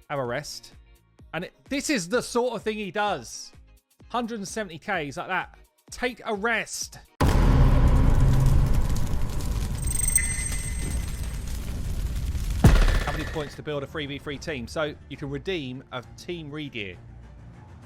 have a rest. And this is the sort of thing he does. 170Ks like that. Take a rest. How many points to build a 3v3 team? So you can redeem a team regear.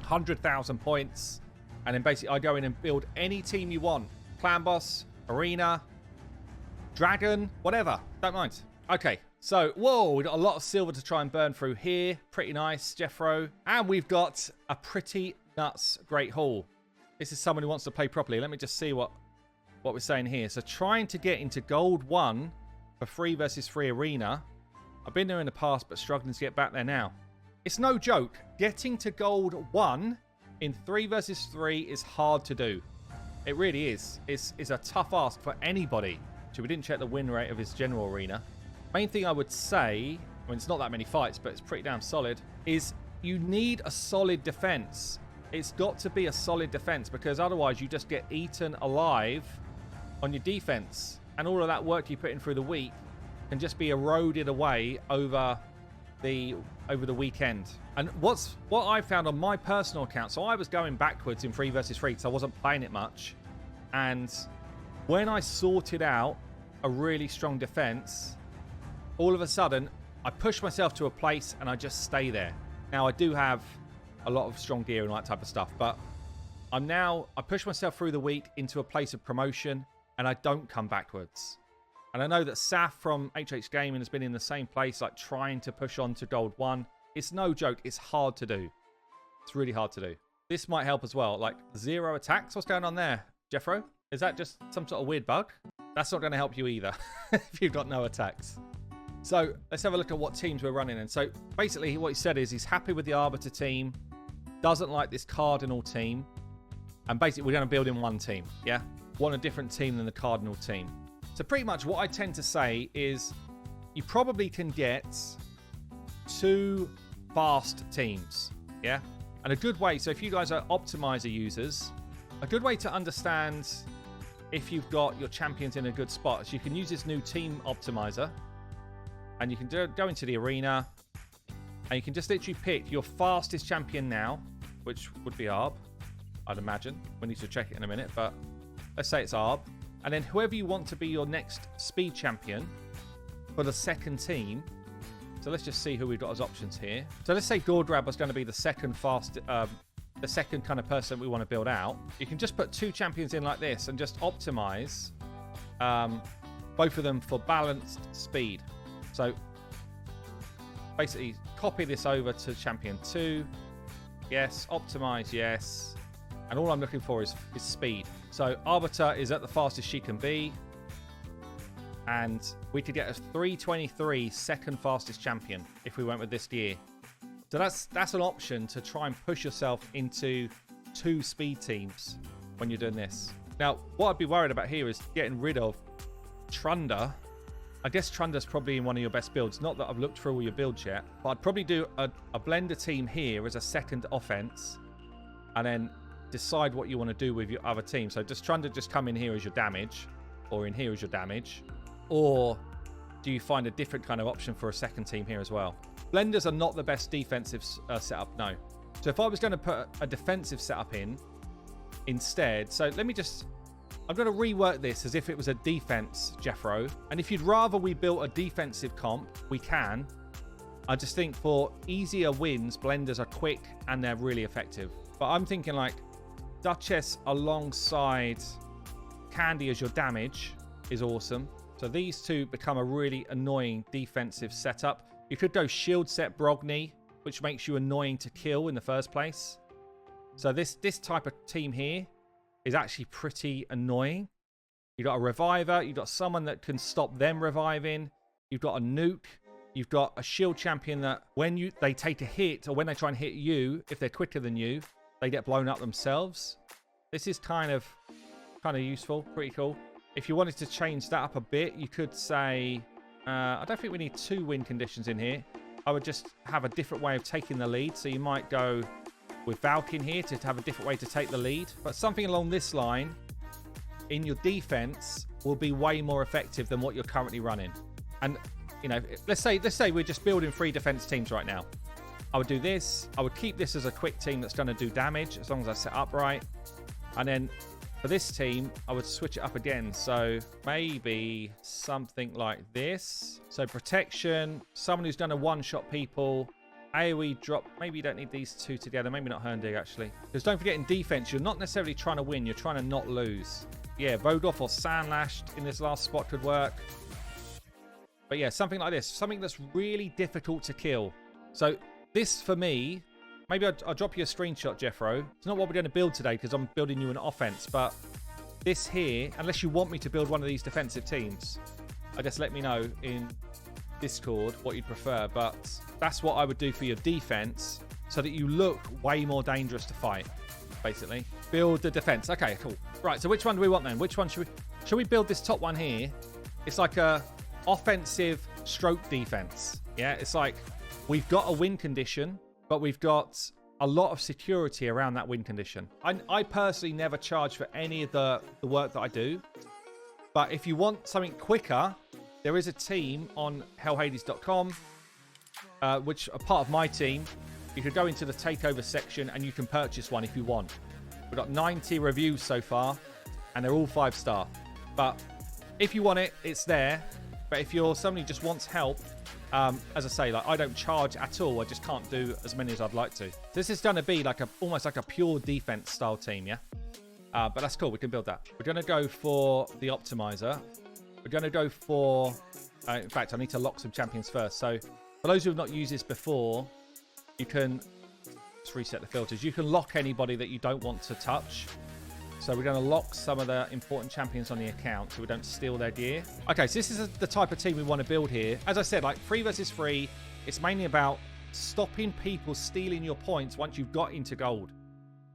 100,000 points. And then basically I go in and build any team you want. Clan boss, arena, dragon, whatever. Don't mind. Okay. So, whoa, we've got a lot of silver to try and burn through here. Pretty nice, Jeffro. And we've got a pretty nuts great haul. This is someone who wants to play properly. Let me just see what we're saying here. So, trying to get into gold 1 for 3 versus 3 arena. I've been there in the past, but struggling to get back there now. It's no joke. Getting to gold 1 in 3 versus 3 is hard to do. It really is. It's a tough ask for anybody. So, we didn't check the win rate of his general arena. Main thing I would say, I mean, it's not that many fights, but it's pretty damn solid, is you need a solid defense. It's got to be a solid defense because otherwise you just get eaten alive on your defense. And all of that work you put in through the week can just be eroded away over the weekend. And what I found on my personal account, so I was going backwards in 3 versus 3 because I wasn't playing it much. And when I sorted out a really strong defense, all of a sudden, I push myself to a place and I just stay there. Now, I do have a lot of strong gear and all that type of stuff, but I push myself through the week into a place of promotion and I don't come backwards. And I know that Saf from HH Gaming has been in the same place, like trying to push on to gold 1. It's no joke. It's hard to do. It's really hard to do. This might help as well. Like 0 attacks. What's going on there, Jeffro? Is that just some sort of weird bug? That's not going to help you either if you've got no attacks. So let's have a look at what teams we're running in. So basically what he said is he's happy with the Arbiter team, doesn't like this Cardinal team, and basically we're going to build in one team, yeah? Want a different team than the Cardinal team. So pretty much what I tend to say is you probably can get 2 fast teams, yeah? And a good way, so if you guys are optimizer users, a good way to understand if you've got your champions in a good spot is you can use this new team optimizer. And you can go into the arena, and you can just literally pick your fastest champion now, which would be Arb, I'd imagine. We need to check it in a minute, but let's say it's Arb. And then whoever you want to be your next speed champion for the second team. So let's just see who we've got as options here. So let's say Gordrab was going to be the second the second kind of person we want to build out. You can just put 2 champions in like this and just optimize both of them for balanced speed. So basically copy this over to champion 2. Yes. Optimize. Yes. And all I'm looking for is speed. So Arbiter is at the fastest she can be. And we could get a 323 second fastest champion if we went with this gear. So that's an option to try and push yourself into 2 speed teams when you're doing this. Now, what I'd be worried about here is getting rid of Trunder. I guess Trunder's probably in one of your best builds. Not that I've looked through all your builds yet, but I'd probably do a blender team here as a second offense and then decide what you want to do with your other team. So does Trunder just come in here as your damage or in here as your damage? Or do you find a different kind of option for a second team here as well? Blenders are not the best defensive setup, no. So if I was going to put a defensive setup in instead, so let me just... I'm going to rework this as if it was a defense, Jeffro. And if you'd rather we built a defensive comp, we can. I just think for easier wins, blenders are quick and they're really effective. But I'm thinking like Duchess alongside Candy as your damage is awesome. So these two become a really annoying defensive setup. You could go shield set Brogni, which makes you annoying to kill in the first place. So this type of team here is actually pretty annoying. You've got a reviver. You've got someone that can stop them reviving. You've got a nuke. You've got a shield champion that when they take a hit or when they try and hit you, if they're quicker than you, they get blown up themselves. This is kind of useful. Pretty cool. If you wanted to change that up a bit, you could say, I don't think we need 2 win conditions in here. I would just have a different way of taking the lead. So you might go with Valk in here to have a different way to take the lead. But something along this line in your defense will be way more effective than what you're currently running. And, you know, let's say we're just building 3 defense teams right now. I would do this. I would keep this as a quick team that's going to do damage as long as I set up right. And then for this team, I would switch it up again. So maybe something like this. So protection, someone who's going to one-shot people. AoE drop. Maybe you don't need these two together. Maybe not Herndeg, actually. Because don't forget, in defense, you're not necessarily trying to win. You're trying to not lose. Yeah, Vodoff or Sandlashed in this last spot could work. But yeah, something like this. Something that's really difficult to kill. So this, for me, maybe I'll drop you a screenshot, Jeffro. It's not what we're going to build today because I'm building you an offense. But this here, unless you want me to build one of these defensive teams, I guess let me know in Discord what you'd prefer. But that's what I would do for your defense so that you look way more dangerous to fight, basically. Build the defense. Okay, cool. Right, so which one do we want then? Which one should we build this top one here? It's like a offensive stroke defense. Yeah, it's like we've got a win condition, but we've got a lot of security around that win condition. I personally never charge for any of the work that I do. But if you want something quicker, there is a team on hellhades.com, which are part of my team. You could go into the takeover section and you can purchase one if you want. We've got 90 reviews so far, and they're all 5-star. But if you want it, it's there. But if you're somebody who just wants help, as I say, like I don't charge at all. I just can't do as many as I'd like to. This is going to be like almost like a pure defense style team, yeah? But that's cool. We can build that. We're going to go for the optimizer. We're going to go for... in fact, I need to lock some champions first. So for those who have not used this before, you can... Let's reset the filters. You can lock anybody that you don't want to touch. So we're going to lock some of the important champions on the account so we don't steal their gear. Okay, so this is the type of team we want to build here. As I said, like 3 versus 3, it's mainly about stopping people stealing your points once you've got into gold.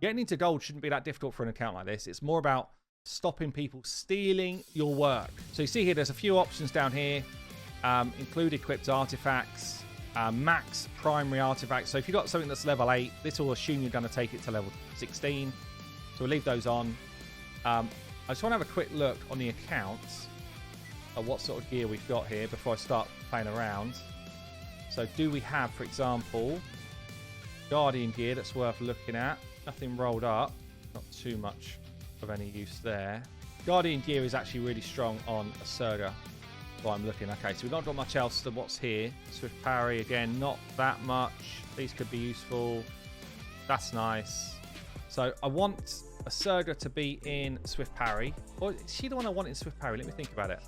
Getting into gold shouldn't be that difficult for an account like this. It's more about stopping people stealing your work. So you see here, there's a few options down here. Include equipped artifacts, max primary artifacts. So if you've got something that's level 8, this will assume you're going to take it to level 16. So we'll leave those on. I just want to have a quick look on the accounts at what sort of gear we've got here before I start playing around. So do we have, for example, Guardian gear that's worth looking at? Nothing rolled up. Not too much of any use there. Guardian gear is actually really strong on Asurga. Well, I'm looking. Okay, so we've not got much else than what's here. Swift parry, again, not that much. These could be useful. That's nice. So I want Asurga to be in Swift Parry. Or is she the one I want in Swift Parry? Let me think about it.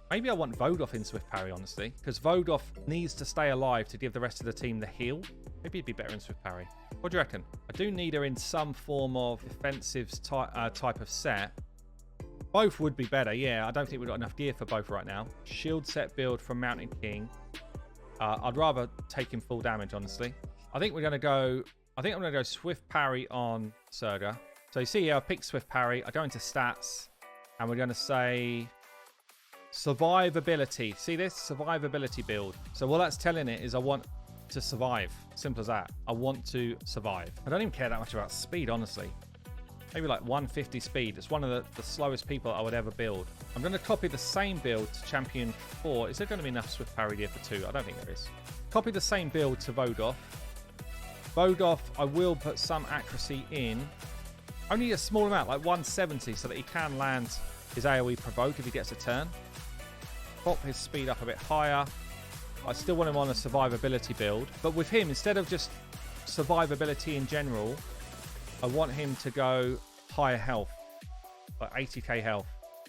Maybe I want Vodoff in Swift Parry, honestly. Because Vodoff needs to stay alive to give the rest of the team the heal. Maybe it'd be better in Swift Parry. What do you reckon? I do need her in some form of defensive type of set. Both would be better, yeah. I don't think we've got enough gear for both right now. Shield set build from Mountain King. I'd rather take him full damage, honestly. I think we're going to go... I think I'm going to go Swift Parry on Asurga. So you see here, I pick Swift Parry. I go into stats, and we're going to say survivability. See this? Survivability build. So what that's telling it is I want to survive. Simple as that. I want to survive. I don't even care that much about speed, honestly. Maybe like 150 speed. It's one of the slowest people I would ever build. I'm going to copy the same build to Champion 4. Is there going to be enough Swift Parry gear for 2? I don't think there is. Copy the same build to Vodoff. Vodoff, I will put some accuracy in. Only a small amount, like 170, so that he can land his AoE provoke if he gets a turn. Pop his speed up a bit higher. I still want him on a survivability build. But with him, instead of just survivability in general, I want him to go higher health. Like 80k health.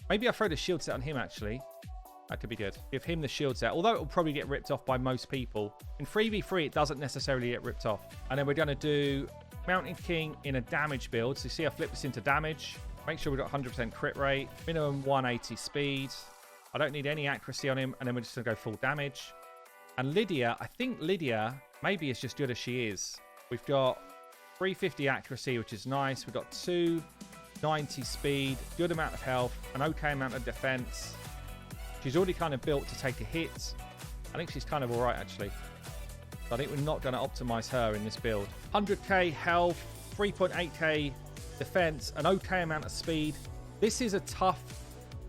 Maybe I'll throw the shield set on him, actually. That could be good. Give him the shield set. Although it will probably get ripped off by most people. In 3v3, it doesn't necessarily get ripped off. And then we're going to do Mountain King in a damage build. So you see I flip this into damage. Make sure we've got 100% crit rate. Minimum 180 speed. I don't need any accuracy on him. And then we're just going to go full damage. And Lydia, I think Lydia maybe is just good as she is. We've got 350 accuracy, which is nice. We've got 290 speed. Good amount of health. An okay amount of defense. She's already kind of built to take a hit. I think she's kind of all right, actually. So I think we're not going to optimize her in this build. 100k health, 3.8k defense, an okay amount of speed. This is a tough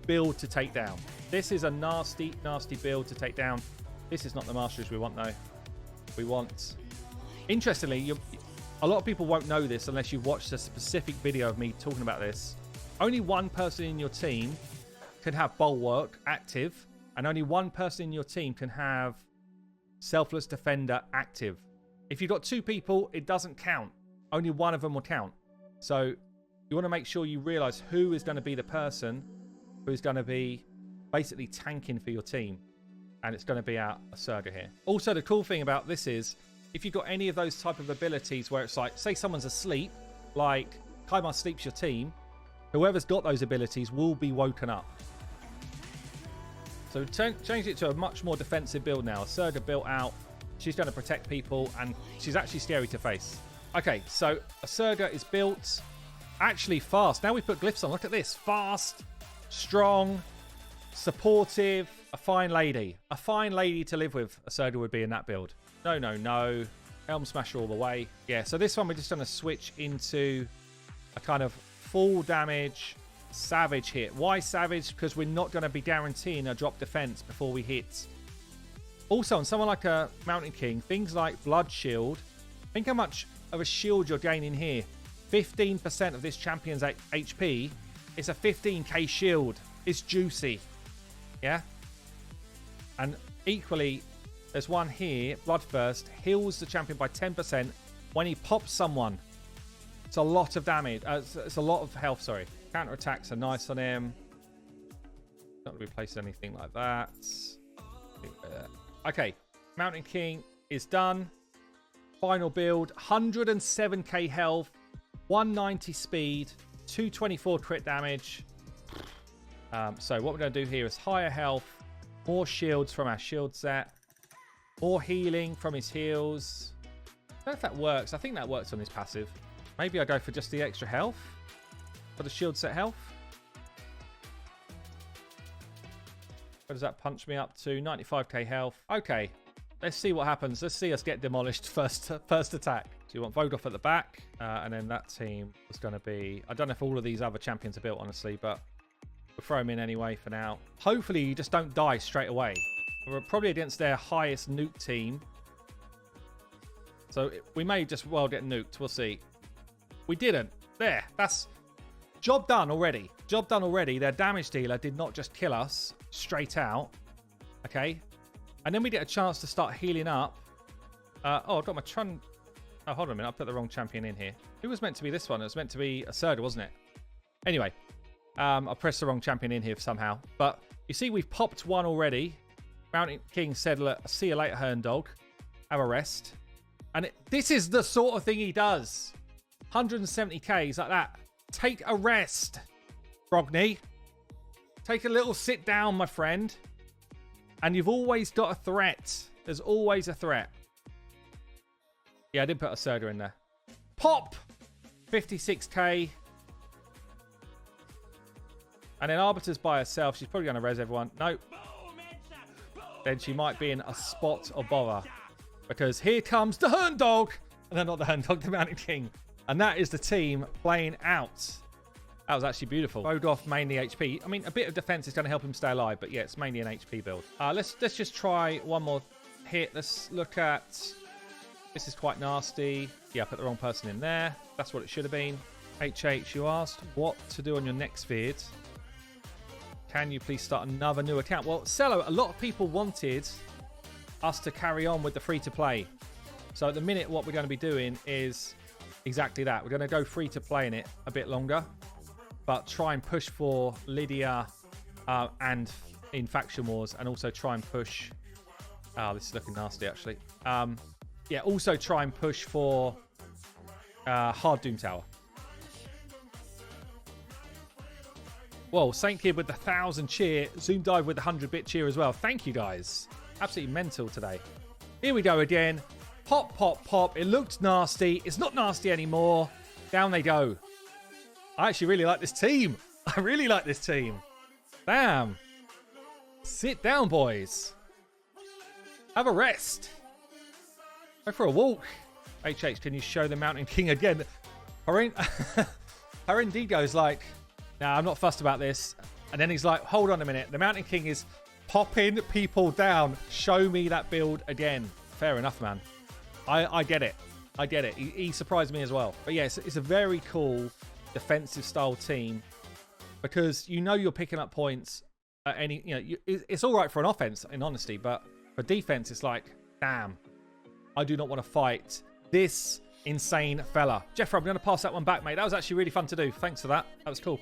build to take down. This is a nasty, nasty build to take down. This is not the Masters we want, though. We want Interestingly, a lot of people won't know this unless you've watched a specific video of me talking about this. Only one person in your team can have Bulwark active, and only one person in your team can have Selfless Defender active. If you've got two people, it doesn't count. Only one of them will count. So you want to make sure you realize who is going to be the person who's going to be basically tanking for your team. And it's going to be our Surga here. Also, the cool thing about this is if you've got any of those type of abilities where it's like, say someone's asleep, like Kaimar sleeps your team, whoever's got those abilities will be woken up. So change it to a much more defensive build now. Surga built out. She's going to protect people, and she's actually scary to face. Okay, so Surga is built. Actually fast. Now we put glyphs on. Look at this. Fast, strong, supportive, a fine lady. A fine lady to live with, Surga would be in that build. No, no, no. Helm Smasher all the way. Yeah, so this one we're just going to switch into a kind of full damage savage hit. Why savage? Because we're not going to be guaranteeing a drop defense before we hit. Also, on someone like a Mountain King, things like Blood Shield. Think how much of a shield you're gaining here. 15% of this champion's HP is a 15k shield. It's juicy. Yeah? And equally, there's one here, Bloodthirst, heals the champion by 10% when he pops someone. It's a lot of damage. It's a lot of health, sorry. Counter attacks are nice on him. Not replace anything like that. Okay, Mountain King is done. Final build, 107k health, 190 speed, 224 crit damage. So what we're going to do here is higher health, more shields from our shield set, more healing from his heals. I don't know if that works. I think that works on his passive. Maybe I go for just the extra health for the shield set health. Where does that punch me up to? 95k health. Okay, let's see what happens. Let's see us get demolished first attack. So you want Vodoff at the back, and then that team is going to be... I don't know if all of these other champions are built, honestly, but we'll throw them in anyway for now. Hopefully you just don't die straight away. We're probably against their highest nuke team. So we may just well get nuked. We'll see. We didn't. There. That's... Job done already. Job done already. Their damage dealer did not just kill us straight out. Okay. And then we get a chance to start healing up. Oh, I've got my Trun... Oh, hold on a minute. I put the wrong champion in here. Who was meant to be this one? It was meant to be a Surga, wasn't it? Anyway. I pressed the wrong champion in here somehow. But you see, we've popped one already. Mountain King said, look, see you later, Hern Dog. Have a rest. And this is the sort of thing he does. 170k is like that. Take a rest, Brogni. Take a little sit down, my friend. And you've always got a threat. There's always a threat. Yeah, I did put a Surga in there. Pop! 56k. And then Arbiter's by herself. She's probably going to res everyone. No. Then she might be in a spot of bother. Because here comes the Hern Dog. And then not the Hern Dog, the Mountain King. And that is the team playing out. That was actually beautiful. Vodoff mainly HP. I mean, a bit of defense is going to help him stay alive. But yeah, it's mainly an HP build. Let's just try one more hit. Let's look at... This is quite nasty. Yeah, I put the wrong person in there. That's what it should have been. HH, you asked what to do on your next vid. Can you please start another new account? Well, Cello, a lot of people wanted us to carry on with the free-to-play. So at the minute, what we're going to be doing is exactly that. We're going to go free-to-play in it a bit longer, but try and push for Lydia and in Faction Wars, and also try and push... Oh, this is looking nasty, actually. Yeah, also try and push for Hard Doom Tower. Well, Saint Kid with the 1,000 cheer. Zoom Dive with the 100-bit cheer as well. Thank you, guys. Absolutely mental today. Here we go again. Pop, pop, pop. It looked nasty. It's not nasty anymore. Down they go. I actually really like this team. I really like this team. Bam. Sit down, boys. Have a rest. Go for a walk. HH, can you show the Mountain King again? Her Indigo's like, nah, I'm not fussed about this. And then he's like, hold on a minute. The Mountain King is popping people down. Show me that build again. Fair enough, man. I get it. I get it. He surprised me as well. But yeah, it's a very cool defensive style team because you know you're picking up points at any, you know, it's all right for an offense in honesty, but for defense, it's like, damn, I do not want to fight this insane fella. Jeffrey, I'm going to pass that one back, mate. That was actually really fun to do. Thanks for that. That was cool.